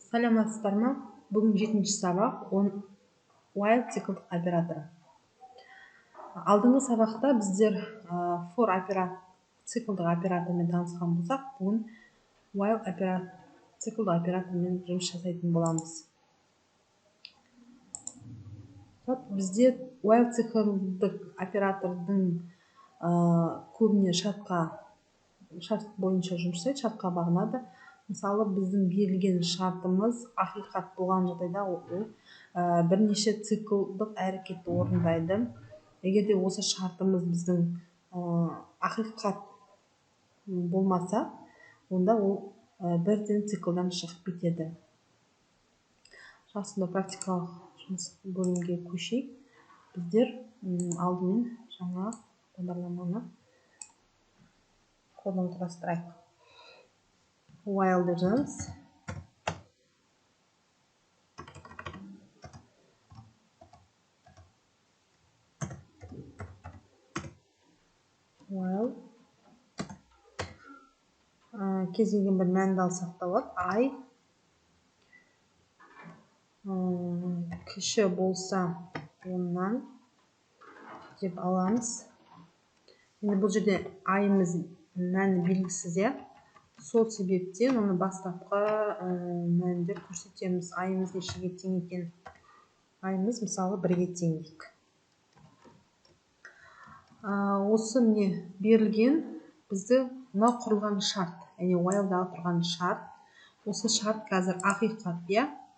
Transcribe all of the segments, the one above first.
Саламатсыздар ма? Бүгін 7-ші сабақ while циклдық операторы. Алдыңғы сабақта біздер for циклдық оператормен танысқан болсақ, бүгін while циклдық оператормен жұмыс жасайтын боламыз. Бізде while циклдық оператордың көбіне шарт бойынша жұмыс жасайды, шартқа бағынады. Мысалы, біздің берілген шартымыз ақиқат болған жағдайда ол бірнеше циклдық әрекетті орындайды. Егер де осы шартымыз біздің ақиқат болмаса, онда ол бірден циклдан шығып кетеді. Жақсында практикалық жұмыс бөлімге көшейік. Біздер алдымен жаңа бағдарламаны қолдан құрастырайық. While деп жазамыз. While кез келген бір мәнді алсақ та болады. Кіші болса оннан деп аламыз. Енді бұл жерде айымыз мәні белгісіз. Сол себептен оны бастапқы мәнді көрсетеміз. Айымыз нешеге тең екен? Айымыз мысалы 1-ге тең дейік. Осы міне берілген бізді мына құрылған шарт, яғни while'дағы тұрған шарт. Осы шарт қазір ақиқат,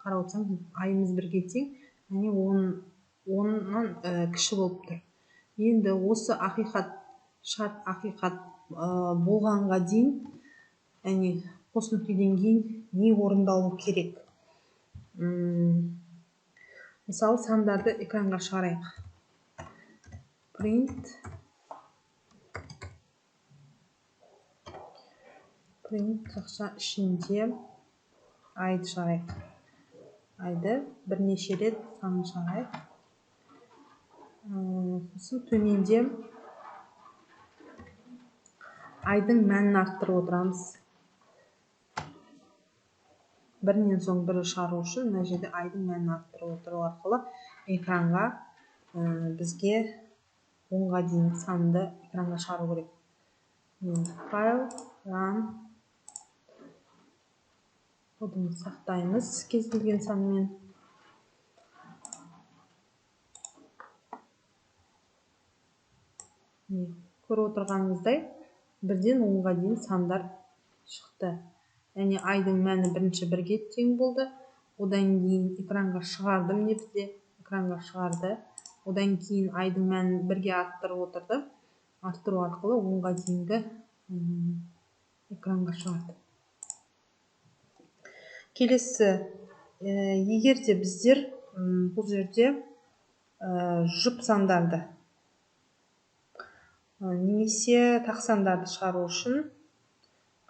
қарап отырсаңыз, айымыз 1-ге тең, яғни 10-нан кіші болып тұр. Енді осы шарт ақиқат болғанға дейін, яғни қос нүктеден кейін не орындалу керек? Мысалы, сандарды экранға шығарайық. Print тақша ішінде айды шығарайық. Айды бірнеше рет санын шығарайық. Сосын төменде айдың мәнін арттырып отырамыз. Бірінен соң бірі шығару үшін мына жерде айдың мәнін арттырып отыру арқылы экранға бізге 10-ға дейін санды экранға шығару керек. File, run. Кодымызды сақтаймыз кез келген санмен. Көріп отырғанымыздай, 1-ден 10-ға дейін сандар шықты. Яғни айдың мәні бірінші 1-ге тең болды. Одан кейін экранға шығардым, бізде экранға шығарды. Одан кейін айдың мәнін 1-ге арттырып отырды. Арттыру арқылы 10-ға дейінгі экранға шығарды. Келесі, егер де біздер бұл жерде жұп сандарды немесе тақ сандарды шығару үшін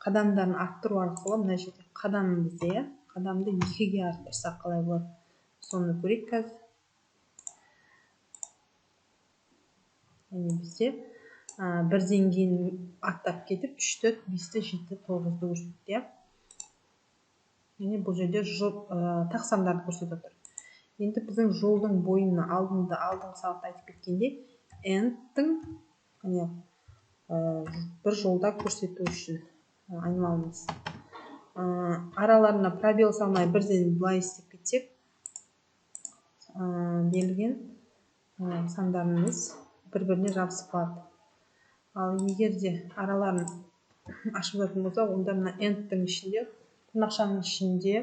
қадамдарын арттыру арқылы, мына жерде қадамды 2-ге арттырсақ қалай болады? Соны көрейік қазір. Бізде 1-ден кейін аттап кетіп 3-ті, 5-ті, 7-ті, 9-ды көрсетті. Бұл жерде тақ сандарды көрсетіп отыр. Енді біздің жолдың бойына алдыңғы сабақта айтып кеткенде end'тің бір жолда көрсету үшін айнымалымыз. Араларына пробел салмай бірден былай істеп кетсек, берілген сандарымыз бір-біріне жабысып қалады. Ал егер де араларын ашып жататын болса, онда мына end'тің ішінде, тырнақшаның ішінде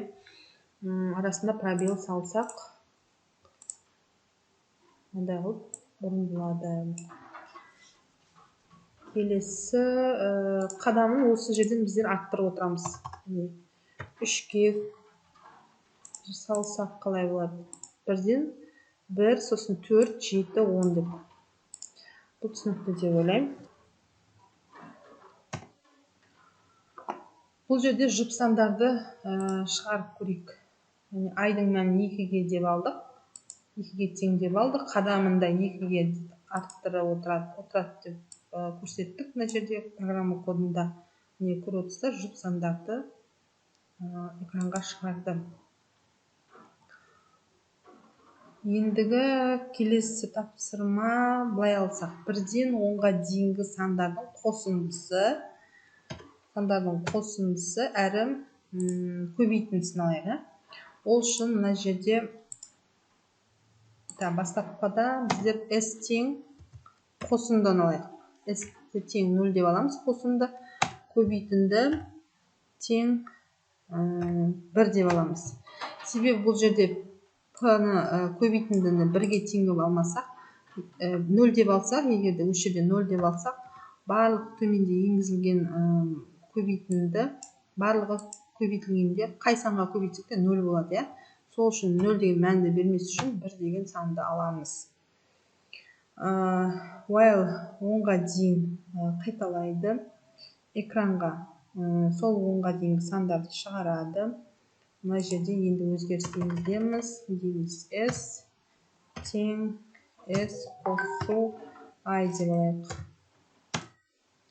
арасында пробел салсақ, ондай қылып орындалады. Келесі қадамын осы жерден біздер арттырып отырамыз. 3-ге салсақ қалай болады? 1-ден 1, сосын 4, 7, 10 деп. Бұл түсінікті деп ойлаймын. Бұл жерде жұп сандарды шығарып көрейік. Айдың мәнін 2-ге деп алдық. 2-ге тең деп алдық. Қадамында 2-ге арттырып отырады деп көрсеттік. Мына жерде программа кодында көріп отырсыздар, жұп сандарды экранға шығарды. ендігі келесі тапсырма былай алсақ, 1-ден 10-ға дейінгі сандардың қосындысы әрі көбейтіндісін алайық. Ол үшін мына жерде бастапқыда біздер s тең қосындыны алайық. S тең 0 деп аламыз қосынды, көбейтінді тең 1 деп аламыз. Себебі бұл жерде p-ны көбейтіндіні 1-ге тең деп алмасақ, 0 деп алсақ, егерде осы жерде 0 деп алсақ, барлық төменде енгізілген көбейтінді барлығы көбейтілгенде қай санға көбейтсек те 0 болады. Сол үшін 0 деген мәнді бермес үшін 1 деген санды аламыз. While 10-ға дейін қайталайды. Экранға сол 10-ға дейінгі сандарды шығарады. Мына жерде енді өзгеріс енгіземіз. Дейміз s тең s қосу I деп алайық.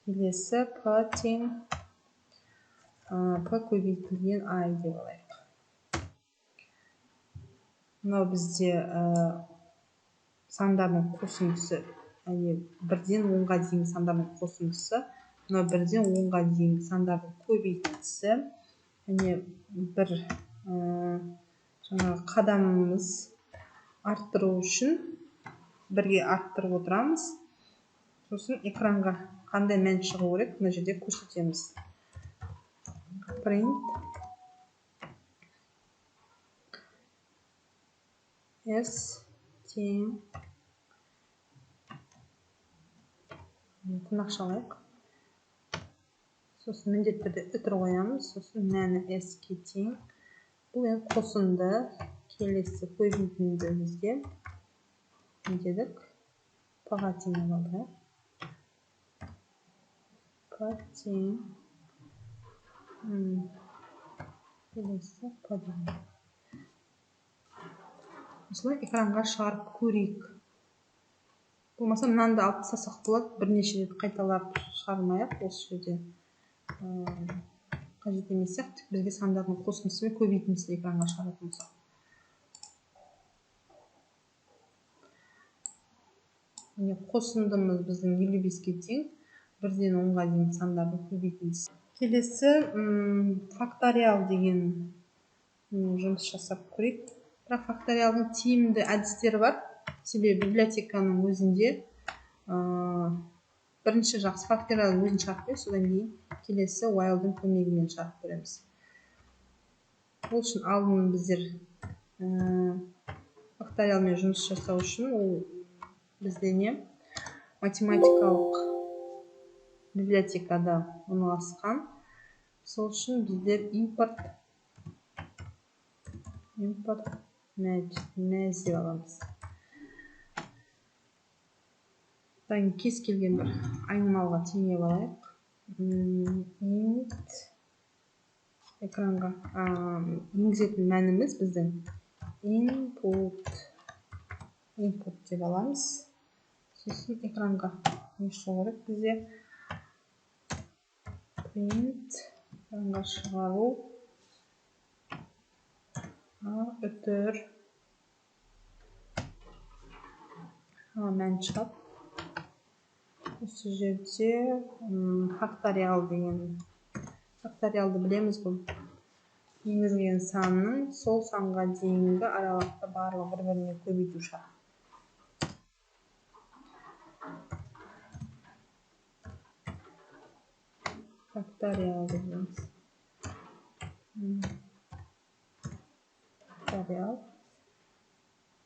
Келесі p тең p көбейтілген I деп алайық. Мынау бізде сандардың қосындысы, 1-ден 10-ға дейінгі сандардың қосындысы, мынау 1-ден 10-ға дейінгі сандардың көбейтіндісі. Бір қадамымыз арттыру үшін 1-ге арттырып отырамыз. Сосын экранға қандай мән шығу керек, мына жерде көрсетеміз. Print s тең тырнақшалайық. Сосын міндетті түрде үтір қоямыз. Сосын мәні s-ке тең. Бұл енді қосынды. Келесі көбейтінді бізде не дедік? P-ға тең алды. P тең. Келесі P деген. Осылай экранға шығарып көрейік. Болмаса мынанды алып тастасақ болады, бірнеше рет қайталап шығармайық. Осы жерде қажет емес сияқты, бізге сандардың қосындысы мен көбейтіндісін экранға шығаратын болсақ. Қосындымыз біздің 55-ге тең, 1-ден 10-ға дейін сандардың көбейтіндісі. Келесі факториал деген жұмыс жасап көрейік. Бірақ факториалдың тиімді әдістері бар. Себебі библиотеканың өзінде бірінші жақсы факториалдың өзін шығарып көрейік, содан кейін келесі while'дың көмегімен шығарып көреміз. Ол үшін алдын біздер факториалмен жұмыс жасау үшін ол бізде не? Математикалық библиотекада орналасқан. Сол үшін біздер импорт мәз деп аламыз. Кез келген бір айнымалыға теңеп алайық. Int экранға енгізетін мәніміз біздің input деп аламыз. Сосын экранға не шығу керек бізде? Print экранға шығару үтір мән шығады. Осы жерде факториал деген факториалды білеміз бұл. Енгізілген санның сол санға дейінгі аралықты барлығы бір-біріне көбейту шарты. Факториал дейміз. Факториал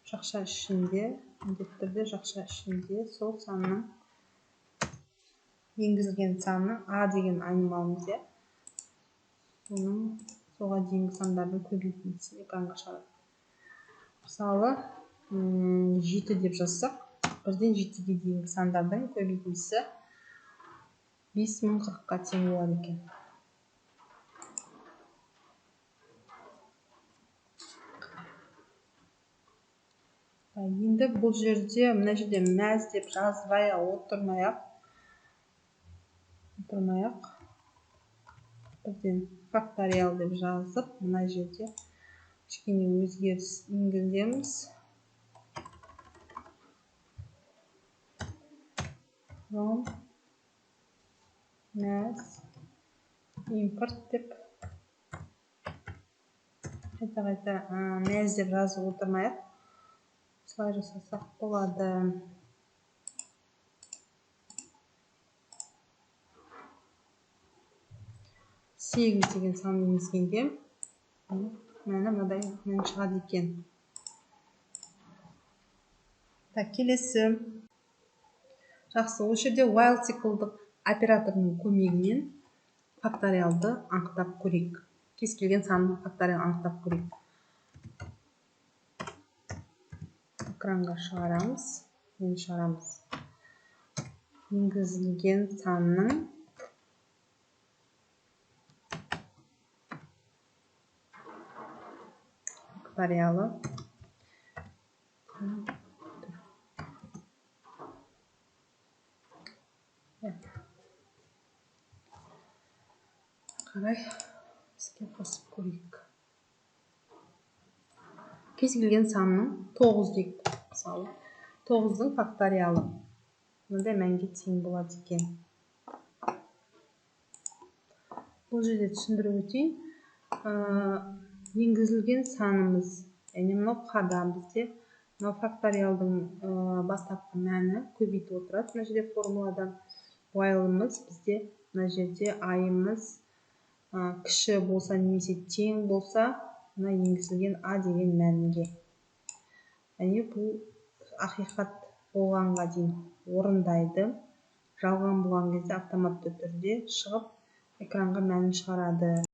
жақша ішінде, міндетті түрде жақша ішінде сол санның енгізілген санның a деген айнымалымыз. Оның соға дейінгі сандардың көбейтіндісін экранға шығарады. Мысалы 7 деп жазсақ, 1-ден 7-ге дейінгі сандардың көбейтіндісі 5040-ға тең болады екен. Енді бұл жерде, мына жерде мәз деп жазбай отырмайық. 1-ден факториал деп жазып, мына жерде кішкене өзгеріс енгіземіз. from mass import деп қайта мәз деп жазып отырмайық. Осылай жасасақ болады. 8 деген санды енгізгенде мәні мынадай мән шығады екен. Келесі. Жақсы, осы жерде while циклдық операторының көмегімен факториалды анықтап көрейік. Кез келген санды факториал анықтап көрейік. Экранға шығарамыз. Енгізілген санның факториалы қарай іске қосып көрейік. Кез келген санның 9 дейік. Мысалы 9-ның факториалы мынандай мәнге тең болады екен. Бұл жерде түсіндіріп өтейін. Енгізілген санымыз, яғни мынау қада бізде мынау факториалдың бастапқы мәні көбейтіп отырады. Мына жерде формуладан while'ымыз бізде мына жерде айымыз кіші болса немесе тең болса, мына енгізілген а деген мәнге. Яғни бұл ақиқат болғанға дейін орындайды. Жалған болған кезде автоматты түрде шығып экранға мәнін шығарады.